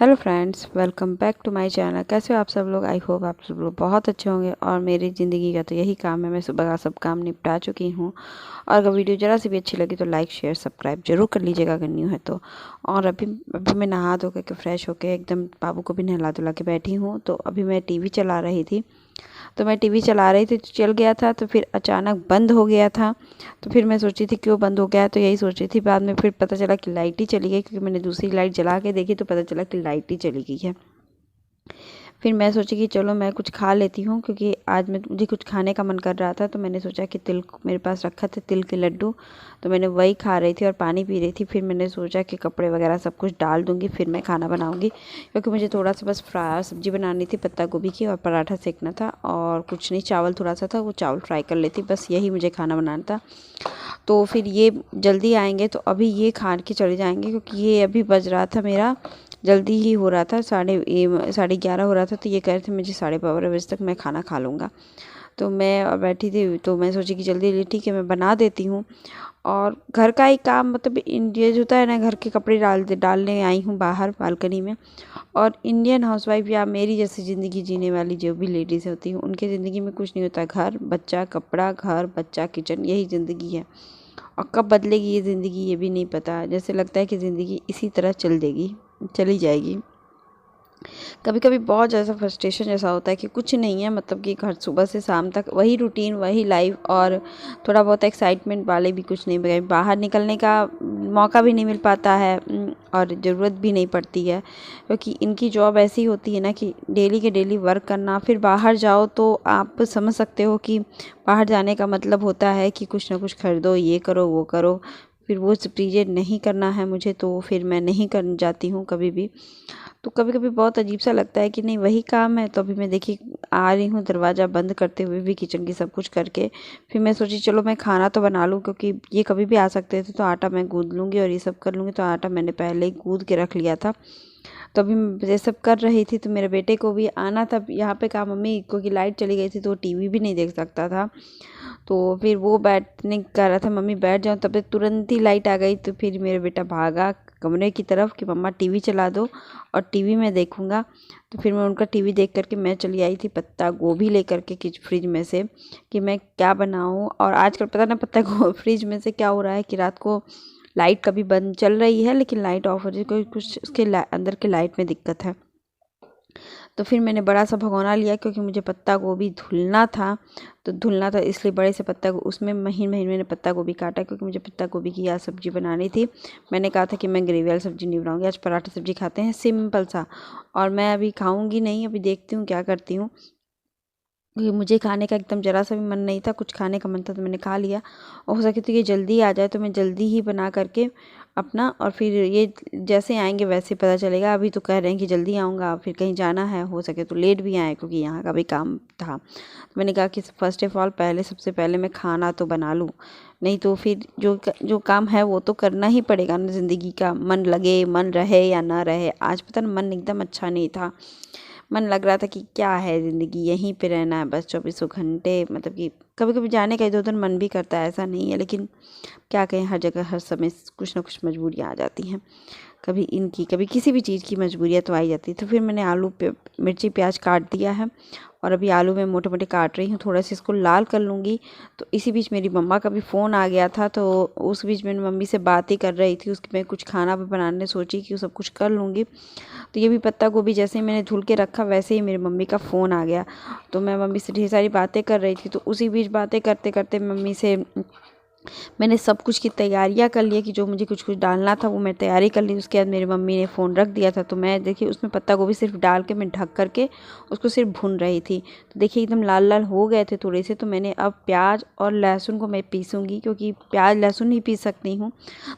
Hello friends, welcome back to my channel. कैसे हो आप सब लोग? आई होप आप सब लोग बहुत अच्छे होंगे। और मेरी ज़िंदगी का तो यही काम है, मैं सुबह का सब काम निपटा चुकी हूँ। और अगर वीडियो ज़रा सी भी अच्छी लगी तो लाइक शेयर सब्सक्राइब जरूर कर लीजिएगा अगर न्यू है तो। और अभी अभी मैं नहा धो के फ्रेश होके एकदम बाबू को भी नहला धुला के बैठी हूँ। तो अभी मैं टीवी चला रही थी। तो मैं टीवी चला रही थी तो चल गया था, तो फिर अचानक बंद हो गया था। तो फिर मैं सोची थी क्यों बंद हो गया है, तो यही सोच रही थी। बाद में फिर पता चला कि लाइट ही चली गई, क्योंकि मैंने दूसरी लाइट जला के देखी तो पता चला कि लाइट ही चली गई है। फिर मैं सोची कि चलो मैं कुछ खा लेती हूँ, क्योंकि आज मुझे कुछ खाने का मन कर रहा था। तो मैंने सोचा कि तिल मेरे पास रखा था, तिल के लड्डू। तो मैंने वही खा रही थी और पानी पी रही थी। फिर मैंने सोचा कि कपड़े वगैरह सब कुछ डाल दूँगी, फिर मैं खाना बनाऊँगी, क्योंकि मुझे थोड़ा सा बस फ्राई सब्जी बनानी थी, पत्ता गोभी की, और पराठा सेकना था। और कुछ नहीं, चावल थोड़ा सा था, वो चावल फ्राई कर लेती, बस यही मुझे खाना बनाना था। तो फिर ये जल्दी आएंगे तो अभी ये खा के चले जाएंगे, क्योंकि ये अभी बज रहा था मेरा, जल्दी ही हो रहा था, 11:30 हो रहा था। तो ये कह रहे थे मुझे 12:30 बजे तक मैं खाना खा लूँगा। तो मैं बैठी थी, तो मैं सोची कि जल्दी जल्दी ठीक है मैं बना देती हूँ। और घर का ही काम, मतलब ये जो होता है ना, घर के कपड़े डालने आई हूँ बाहर बालकनी में। और इंडियन हाउसवाइफ या मेरी जैसी ज़िंदगी जीने वाली जो भी लेडीज़ होती हैं, उनकी ज़िंदगी में कुछ नहीं होता। घर बच्चा कपड़ा, घर बच्चा किचन, यही ज़िंदगी है। और कब बदलेगी ये ज़िंदगी ये भी नहीं पता। जैसे लगता है कि ज़िंदगी इसी तरह चली जाएगी। कभी कभी बहुत ज़्यादा फ्रस्ट्रेशन जैसा होता है कि कुछ नहीं है, मतलब कि घर सुबह से शाम तक वही रूटीन, वही लाइफ। और थोड़ा बहुत एक्साइटमेंट वाले भी कुछ नहीं, बगैर बाहर निकलने का मौका भी नहीं मिल पाता है। और ज़रूरत भी नहीं पड़ती है, क्योंकि इनकी जॉब ऐसी होती है ना कि डेली के डेली वर्क करना। फिर बाहर जाओ तो आप समझ सकते हो कि बाहर जाने का मतलब होता है कि कुछ ना कुछ खरीदो, ये करो वो करो। फिर वो सब चीज़ें नहीं करना है मुझे, तो फिर मैं नहीं कर जाती हूँ कभी भी। तो कभी कभी बहुत अजीब सा लगता है कि नहीं वही काम है। तो अभी मैं देखी आ रही हूँ दरवाज़ा बंद करते हुए भी, किचन की सब कुछ करके। फिर मैं सोची चलो मैं खाना तो बना लूँ, क्योंकि ये कभी भी आ सकते थे। तो आटा मैं गूँध लूँगी और ये सब कर लूँगी। तो आटा मैंने पहले ही गूँध के रख लिया था। तो अभी मैं ये सब कर रही थी, तो मेरे बेटे को भी आना था यहाँ पे। कहा मम्मी, क्योंकि लाइट चली गई थी तो वो टीवी भी नहीं देख सकता था। तो फिर वो बैठने कह रहा था मम्मी बैठ जाओ, तब तक तुरंत ही लाइट आ गई। तो फिर मेरा बेटा भागा कमरे की तरफ कि मम्मा टीवी चला दो और टीवी में देखूँगा। तो फिर मैं उनका टीवी देख करके मैं चली आई थी पत्ता गोभी लेकर के फ्रिज में से, कि मैं क्या बनाऊँ। और आजकल पता ना पत्ता फ्रिज में से क्या हो रहा है कि रात को लाइट कभी बंद चल रही है, लेकिन लाइट ऑफ हो रही है, कोई कुछ उसके अंदर के लाइट में दिक्कत है। तो फिर मैंने बड़ा सा भगोना लिया, क्योंकि मुझे पत्ता गोभी धुलना था। तो धुलना था इसलिए बड़े से उसमें महीन महीन मैंने पत्ता गोभी काटा, क्योंकि मुझे पत्ता गोभी की आज सब्ज़ी बनानी थी। मैंने कहा था कि मैं ग्रेवी वाली सब्ज़ी नहीं बनाऊंगी, आज पराठा सब्ज़ी खाते हैं सिंपल सा। और मैं अभी खाऊंगी नहीं, अभी देखती हूँ क्या करती हूँ, क्योंकि मुझे खाने का एकदम ज़रा सा भी मन नहीं था। कुछ खाने का मन था तो मैंने खा लिया। और हो सके तो ये जल्दी आ जाए तो मैं जल्दी ही बना करके अपना, और फिर ये जैसे आएंगे वैसे पता चलेगा। अभी तो कह रहे हैं कि जल्दी आऊँगा, फिर कहीं जाना है, हो सके तो लेट भी आए, क्योंकि यहाँ का भी काम था। तो मैंने कहा कि फर्स्ट ऑफ ऑल सबसे पहले मैं खाना तो बना लूँ, नहीं तो फिर जो काम है वो तो करना ही पड़ेगा ना। ज़िंदगी का मन लगे, मन रहे या ना रहे। आज पता ना मन एकदम अच्छा नहीं था। मन लग रहा था कि क्या है ज़िंदगी, यहीं पे रहना है बस 24 घंटे। मतलब कि कभी कभी जाने का इधर उधर मन भी करता है, ऐसा नहीं है, लेकिन क्या कहें, हर जगह हर समय कुछ ना कुछ मजबूरियाँ आ जाती हैं। कभी इनकी कभी किसी भी चीज़ की मजबूरियाँ तो आ ही जाती है। तो फिर मैंने आलू पे मिर्ची प्याज काट दिया है, और अभी आलू में मोटे मोटे काट रही हूँ, थोड़ा सा इसको लाल कर लूँगी। तो इसी बीच मेरी मम्मा का भी फ़ोन आ गया था। तो उस बीच मैंने मम्मी से बात ही कर रही थी, उसकी मैं कुछ खाना भी बनाने सोची कि वो सब कुछ कर लूँगी। तो ये भी पत्ता गोभी जैसे ही मैंने धुल के रखा, वैसे ही मेरी मम्मी का फ़ोन आ गया। तो मैं मम्मी से ढेर सारी बातें कर रही थी। तो उसी बीच बातें करते करते मम्मी से मैंने सब कुछ की तैयारियां कर लिया, कि जो मुझे कुछ कुछ डालना था वो मैं तैयारी कर ली। उसके बाद मेरी मम्मी ने फ़ोन रख दिया था। तो मैं देखिए उसमें पत्ता गोभी सिर्फ डाल के मैं ढक करके उसको सिर्फ भून रही थी। तो देखिए एकदम लाल लाल हो गए थे थोड़े से। तो मैंने अब प्याज और लहसुन को मैं पीसूँगी, क्योंकि प्याज लहसुन ही पीस सकती हूँ।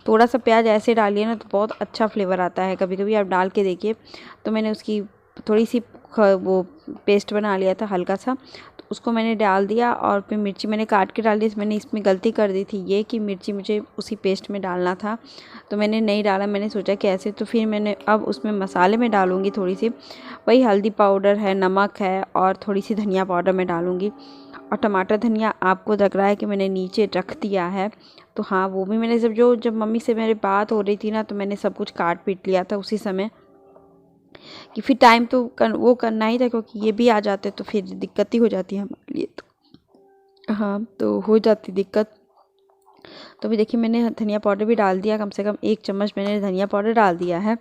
थोड़ा सा प्याज ऐसे डालिए ना तो बहुत अच्छा फ्लेवर आता है, कभी कभी आप डाल के देखिए। तो मैंने उसकी थोड़ी सी वो पेस्ट बना लिया था हल्का सा, तो उसको मैंने डाल दिया। और फिर मिर्ची मैंने काट के डाल दी। मैंने इसमें गलती कर दी थी ये, कि मिर्ची मुझे उसी पेस्ट में डालना था, तो मैंने नहीं डाला। मैंने सोचा कि ऐसे, तो फिर मैंने अब उसमें मसाले में डालूँगी थोड़ी सी, वही हल्दी पाउडर है, नमक है, और थोड़ी सी धनिया पाउडर में डालूँगी। और टमाटर धनिया आपको लग रहा है कि मैंने नीचे रख दिया है, तो हाँ वो भी मैंने जब मम्मी से मेरी बात हो रही थी ना, तो मैंने सब कुछ काट पीट लिया था उसी समय। कि फिर टाइम तो वो करना ही था, क्योंकि ये भी आ जाते तो फिर दिक्कत ही हो जाती है हमारे लिए। तो हाँ, तो हो जाती दिक्कत। तो भी देखिए मैंने धनिया पाउडर भी डाल दिया, कम से कम 1 चम्मच मैंने धनिया पाउडर डाल दिया है।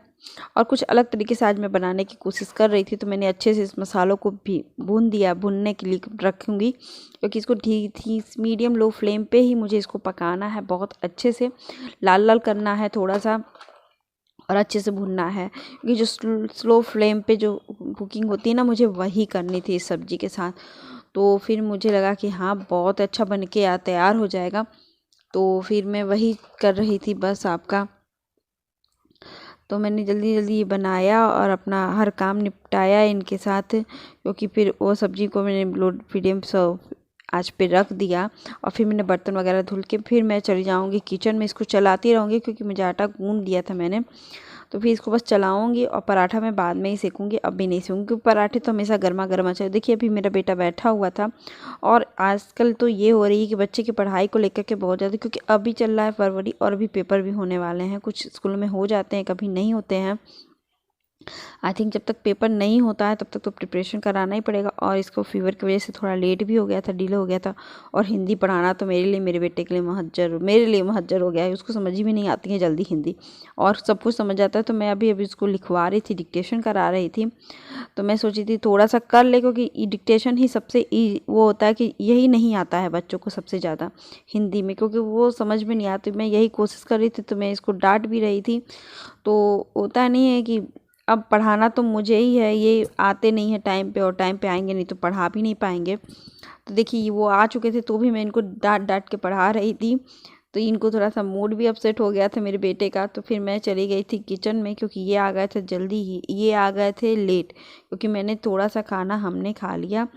और कुछ अलग तरीके से आज मैं बनाने की कोशिश कर रही थी, तो मैंने अच्छे से इस मसालों को भी भून दिया। भूनने के लिए रखूँगी, क्योंकि इसको ठीक मीडियम लो फ्लेम पे ही मुझे इसको पकाना है, बहुत अच्छे से लाल लाल करना है थोड़ा सा, और अच्छे से भुनना है। क्योंकि जो स्लो फ्लेम पे जो कुकिंग होती है ना, मुझे वही करनी थी इस सब्ज़ी के साथ। तो फिर मुझे लगा कि हाँ, बहुत अच्छा बन के तैयार हो जाएगा। तो फिर मैं वही कर रही थी बस आपका। तो मैंने जल्दी जल्दी ये बनाया और अपना हर काम निपटाया इनके साथ, क्योंकि फिर वो सब्ज़ी को मैंने लो मीडियम सर्व आँच पे रख दिया। और फिर मैंने बर्तन वगैरह धुल के फिर मैं चली जाऊँगी किचन में, इसको चलाती रहूँगी, क्योंकि मुझे आटा गूँध दिया था मैंने। तो फिर इसको बस चलाऊँगी, और पराठा मैं बाद में ही सेकूँगी, अब भी नहीं सेकूँगी, क्योंकि पराठे तो हमेशा गर्मा गर्म अच्छे। देखिए अभी मेरा बेटा बैठा हुआ था, और आजकल तो ये हो रही है कि बच्चे की पढ़ाई को लेकर के बहुत ज़्यादा, क्योंकि अभी चल रहा है फरवरी और अभी पेपर भी होने वाले हैं। कुछ स्कूलों में हो जाते हैं, कभी नहीं होते हैं। आई थिंक जब तक पेपर नहीं होता है तब तक तो प्रिपरेशन कराना ही पड़ेगा। और इसको फीवर की वजह से थोड़ा लेट भी हो गया था, डिले हो गया था। और हिंदी पढ़ाना तो मेरे लिए, मेरे बेटे के लिए मेरे लिए महज्जर हो गया है। उसको समझ भी नहीं आती है जल्दी हिंदी, और सब कुछ समझ आता है। तो मैं अभी अभी उसको लिखवा रही थी, डिक्टेशन करा रही थी। तो मैं सोची थी थोड़ा सा कर ले, क्योंकि डिक्टेशन ही सबसे वो होता है कि यही नहीं आता है बच्चों को सबसे ज़्यादा हिंदी में, क्योंकि वो समझ में नहीं आती। मैं यही कोशिश कर रही थी, तो मैं इसको डांट भी रही थी। तो होता नहीं है कि अब पढ़ाना तो मुझे ही है, ये आते नहीं है टाइम पे, और टाइम पे आएंगे नहीं तो पढ़ा भी नहीं पाएंगे। तो देखिए वो आ चुके थे, तो भी मैं इनको डांट डांट के पढ़ा रही थी। तो इनको थोड़ा सा मूड भी अपसेट हो गया था मेरे बेटे का। तो फिर मैं चली गई थी किचन में, क्योंकि ये आ गए थे जल्दी ही, ये आ गए थे लेट, क्योंकि मैंने थोड़ा सा खाना हमने खा लिया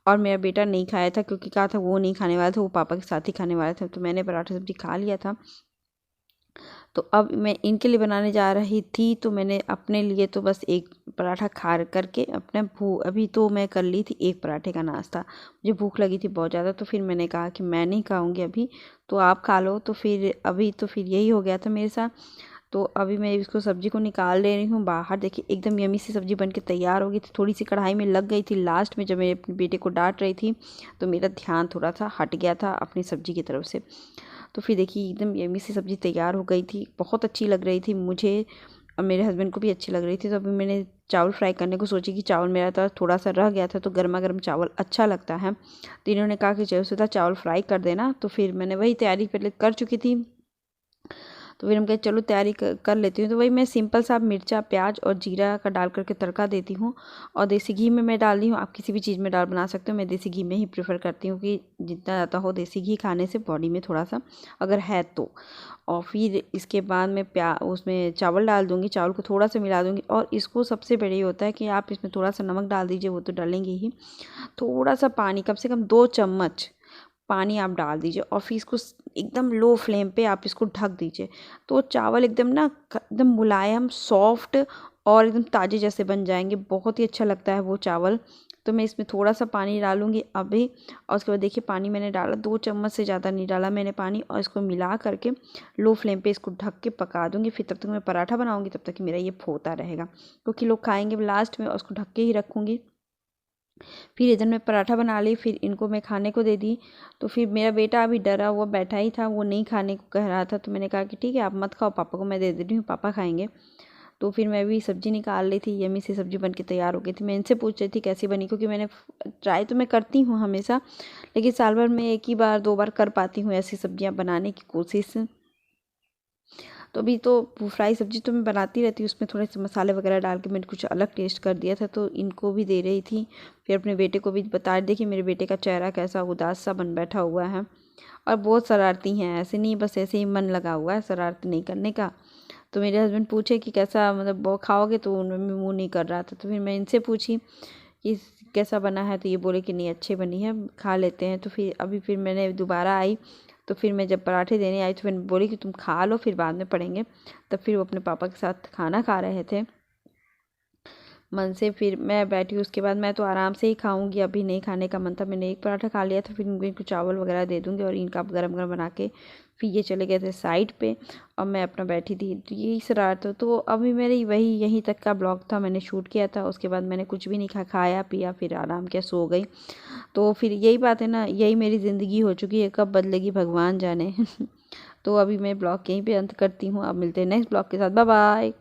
और मेरा बेटा नहीं खाया था, क्योंकि कहा था वो नहीं खाने वाला था, वो पापा के साथ ही खाने वाले थे। तो मैंने पराठा सब्जी खा लिया था। तो अब मैं इनके लिए बनाने जा रही थी, तो मैंने अपने लिए तो बस एक पराठा खा करके अपने अभी तो मैं कर ली थी एक पराठे का नाश्ता। मुझे भूख लगी थी बहुत ज़्यादा, तो फिर मैंने कहा कि मैं नहीं खाऊंगी अभी, तो आप खा लो। तो फिर अभी तो फिर यही हो गया था मेरे साथ। तो अभी मैं इसको सब्ज़ी को निकाल ले रही हूँ बाहर। देखिए एकदम यमी सी सब्ज़ी बन के तैयार हो गई थी। थोड़ी सी कढ़ाई में लग गई थी लास्ट में, जब मैं अपने बेटे को डांट रही थी, तो मेरा ध्यान थोड़ा सा हट गया था अपनी सब्ज़ी की तरफ से। तो फिर देखिए एकदम यमी सी सब्ज़ी तैयार हो गई थी, बहुत अच्छी लग रही थी मुझे, और मेरे हस्बैंड को भी अच्छी लग रही थी। तो अभी मैंने चावल फ्राई करने को सोची, कि चावल मेरा तो थोड़ा सा रह गया था, तो गर्मा गर्म चावल अच्छा लगता है। तो इन्होंने कहा कि चलो सीधा चावल फ्राई कर देना। तो फिर मैंने वही तैयारी पहले कर चुकी थी। तो फिर हम कहे चलो तैयारी कर लेती हूँ। तो वही मैं सिंपल सा मिर्चा प्याज और जीरा का डाल करके तड़का देती हूँ, और देसी घी में मैं डाल दी हूँ। आप किसी भी चीज़ में डाल बना सकते हो, मैं देसी घी में ही प्रेफर करती हूँ, कि जितना ज़्यादा हो देसी घी खाने से बॉडी में थोड़ा सा अगर है तो। और फिर इसके बाद मैं उसमें चावल डाल दूँगी, चावल को थोड़ा सा मिला दूँगी। और इसको सबसे बड़े ये होता है कि आप इसमें थोड़ा सा नमक डाल दीजिए, वो तो डालेंगे ही। थोड़ा सा पानी, कम से कम 2 चम्मच पानी आप डाल दीजिए, और फिर इसको एकदम लो फ्लेम पे आप इसको ढक दीजिए। तो चावल एकदम ना एकदम मुलायम सॉफ्ट और एकदम ताज़े जैसे बन जाएंगे, बहुत ही अच्छा लगता है वो चावल। तो मैं इसमें थोड़ा सा पानी डालूंगी अभी, और उसके बाद देखिए पानी मैंने डाला 2 चम्मच से ज़्यादा नहीं डाला मैंने पानी, और इसको मिला करके लो फ्लेम पे इसको ढक के पका दूंगी। फिर तब तक मैं पराठा बनाऊंगी, तब तक कि मेरा ये फोता रहेगा, क्योंकि लोग खाएंगे लास्ट में, और उसको ढक के ही रखूँगी। फिर इधर मैं पराठा बना ली, फिर इनको मैं खाने को दे दी। तो फिर मेरा बेटा अभी डरा हुआ बैठा ही था, वो नहीं खाने को कह रहा था। तो मैंने कहा कि ठीक है आप मत खाओ, पापा को मैं दे दे रही हूँ, पापा खाएंगे। तो फिर मैं भी सब्ज़ी निकाल रही थी, यमी सी सब्ज़ी बन के तैयार हो गई थी। मैं इनसे पूछ रही थी कैसी बनी, क्योंकि मैंने ट्राई तो मैं करती हूँ हमेशा, लेकिन साल भर में 1 ही बार 2 बार कर पाती हूँ ऐसी सब्जियाँ बनाने की कोशिश। तो अभी तो फ्राई सब्ज़ी तो मैं बनाती रहती हूँ, उसमें थोड़े से मसाले वगैरह डाल के मैंने कुछ अलग टेस्ट कर दिया था, तो इनको भी दे रही थी। फिर अपने बेटे को भी बता रही थी कि मेरे बेटे का चेहरा कैसा उदास सा बन बैठा हुआ है, और बहुत शरारती हैं, ऐसे नहीं बस ऐसे ही मन लगा हुआ है शरारत नहीं करने का। तो मेरे हस्बैंड पूछे कि कैसा, मतलब वो खाओगे, तो उनमें मुँह नहीं कर रहा था। तो फिर मैं इनसे पूछी कि कैसा बना है, तो ये बोले कि नहीं अच्छी बनी है, खा लेते हैं। तो फिर अभी फिर मैंने दोबारा आई, तो फिर मैं जब पराठे देने आई तो फिर बोली कि तुम खा लो, फिर बाद में पढ़ेंगे। तब फिर वो अपने पापा के साथ खाना खा रहे थे। मन से फिर मैं बैठी। उसके बाद मैं तो आराम से ही खाऊंगी, अभी नहीं खाने का मन था, मैंने एक पराठा खा लिया था। फिर इनको चावल वगैरह दे दूंगी और इनका गरम गरम बना के फिर ये चले गए थे साइड पे और मैं अपना बैठी थी। तो यही शरारत तो अभी मेरी वही यहीं तक का ब्लॉग था, मैंने शूट किया था। उसके बाद मैंने कुछ भी नहीं खाया पिया, फिर आराम किया, सो गई। तो फिर यही बात है ना, यही मेरी ज़िंदगी हो चुकी है, कब बदलेगी भगवान जाने। तो अभी मैं ब्लॉग यहीं पे अंत करती हूँ, अब मिलते हैं नेक्स्ट ब्लॉग के साथ। Bye bye.